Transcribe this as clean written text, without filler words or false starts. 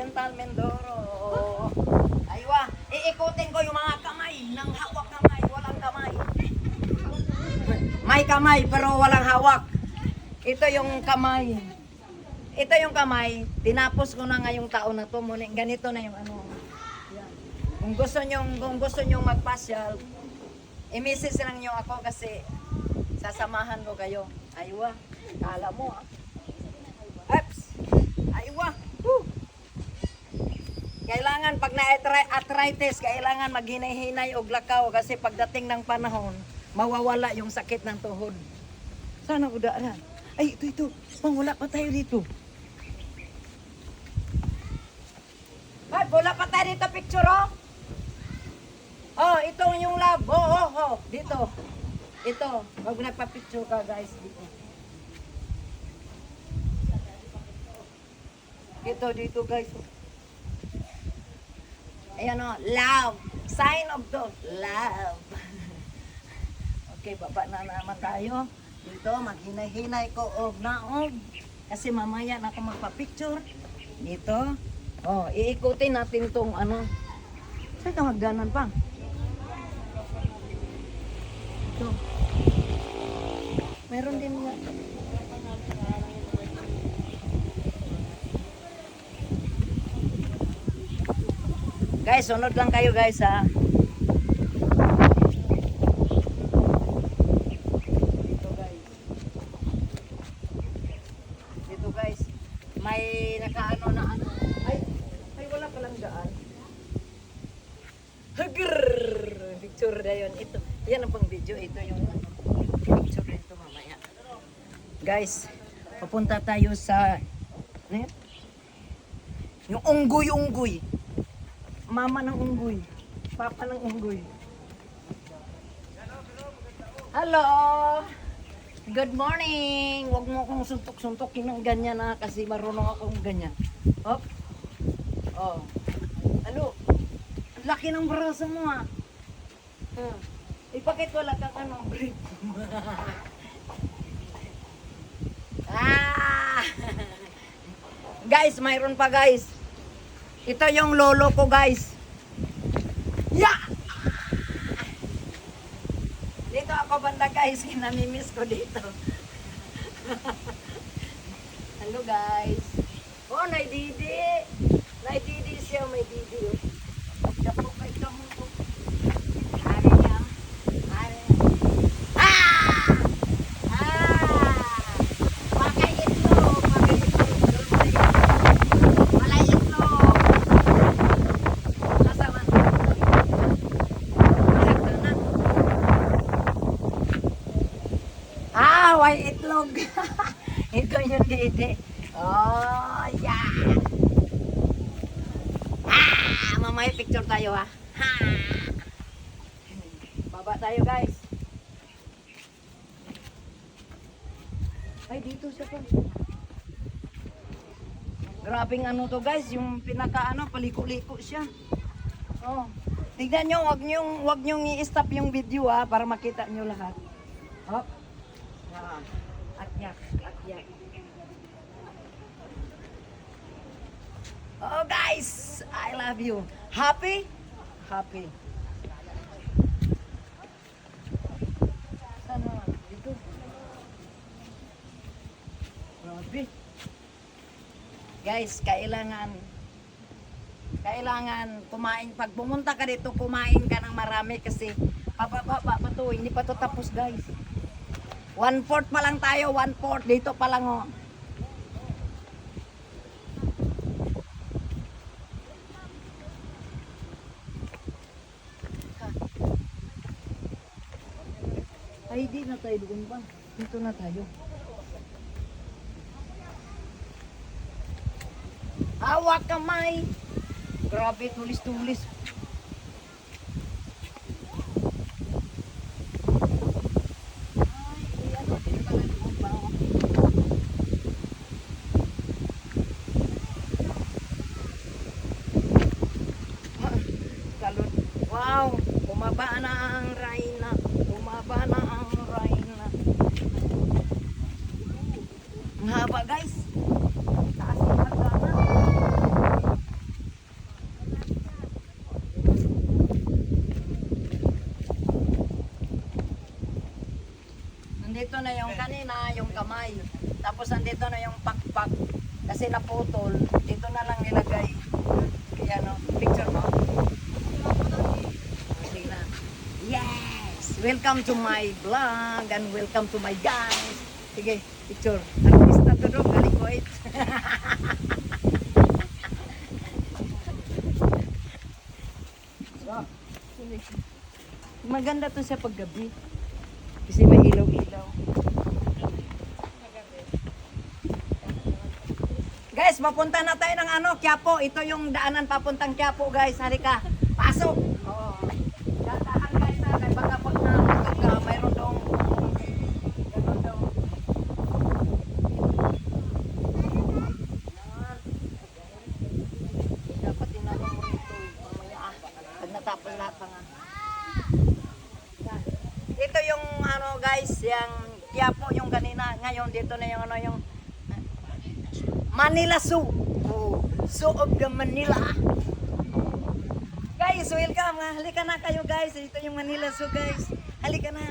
Occidental Mindoro. Aywa, iikutin ko yung mga kamay ng hawak kamay, walang kamay. May kamay pero walang hawak. Ito yung kamay. Ito yung kamay. Tinapos ko na ngayong taon na to. Muna, ganito na yung ano. Yan. Kung gusto nyo magpasyal, i-message lang nyo ako kasi sasamahan ko kayo. Aywa, kala mo ah. Eps! Aywa! Woo! Kailangan pag na-arthritis, kailangan maghinay-hinay o lakaw kasi pagdating ng panahon, mawawala yung sakit ng tuhod. Sana udaan. Ay, ito. Wala pa tayo dito. Ay, wala pa tayo dito picture, oh. Oh, ito yung lab. Oh. Dito. Ito. Wag nagpa-picture ka, guys. Dito, guys. Ayan, oh. Love. Sign of the love. Okay, baba na naman tayo. Dito, maghinay-hinay ko og. Kasi mamaya na ako magpa-picture. Dito. Oh, iikutin natin tong ano. Saan ka magdanan pa? Ito. Meron din nga. Guys, sunod lang kayo guys ha. Dito guys. May nakaano na ano. Ay wala palang daan. Hagr! Picture na yun. Ito. Yan ang pang video. Ito yung ano. Picture na ito mamaya. Guys, papunta tayo sa ano yun? Yung unggoy. Mama ng unggoy. Papa ng unggoy. Hello! Good morning! Huwag mo akong suntok-suntokin ng ganyan na kasi marunong akong ganyan. Hop! Oh. Hello! Laki ng braso mo ha. Ipakit wala kang ano, brief. Guys, mayroon pa guys. Ito yung lolo ko guys. Yeah! Dito ako banda guys, kinamimiss ko dito. Hello guys. Oh, naididi. Naididi siya, may didi. Dapo kay kamo ko. Ari niya. Ari. Pakai itlog. Walay itlog. Kasaman. Way itlog. Ito yung didi. Oh, yeah. Mamaya picture tayo ha. Baba tayo guys. Ay, dito siya pa. Grabing ano to guys, yung pinaka ano, paliko-liko siya. Oh. Tignan nyo, wag nyo i-stop yung video ha, para makita nyo lahat. Hop. Atyak. Oh guys, I love you. Happy? Happy. Sana dito. Grabe. Guys, kailangan kumain. Pag pumunta ka dito, kumain ka ng marami kasi pababa pa to. Hindi pa to tapos guys. 1/4 pa lang tayo, 1/4 dito pa lang oh. Ay, di na tayo doon pa. Dito na tayo. Hawak kamay. Grabe, tulis-tulis. Wow, bumaba na ang Rhina. Ang haba guys. Taas yung hagdanan. dito na yung pakpak. Kasi naputol. Dito na lang nilagay. Kaya no, picture mo. Sige na. Yes! Welcome to my vlog and welcome to my guys. Sige, picture. Artista to doon, kalikoit. Maganda to siya paggabi. Kasi may ilaw-ilaw. Guys, mapunta na tayo ng ano, Quiapo. Ito yung daanan papuntang Quiapo, guys. Halika. Pasok! Oo. Dadahan guys na. Kaya baka pag mayroon daw. Ganun daw. Dapat tinanong mo ito. Mamaya pag natapos lahat pa nga. Ito yung ano guys, yung Quiapo yung kanina. Ngayon dito na yung ano yung Manila Zoo. Oh, Zoo of the Manila. Guys, welcome. Halika na kayo guys. Ito yung Manila Zoo guys. Halika na.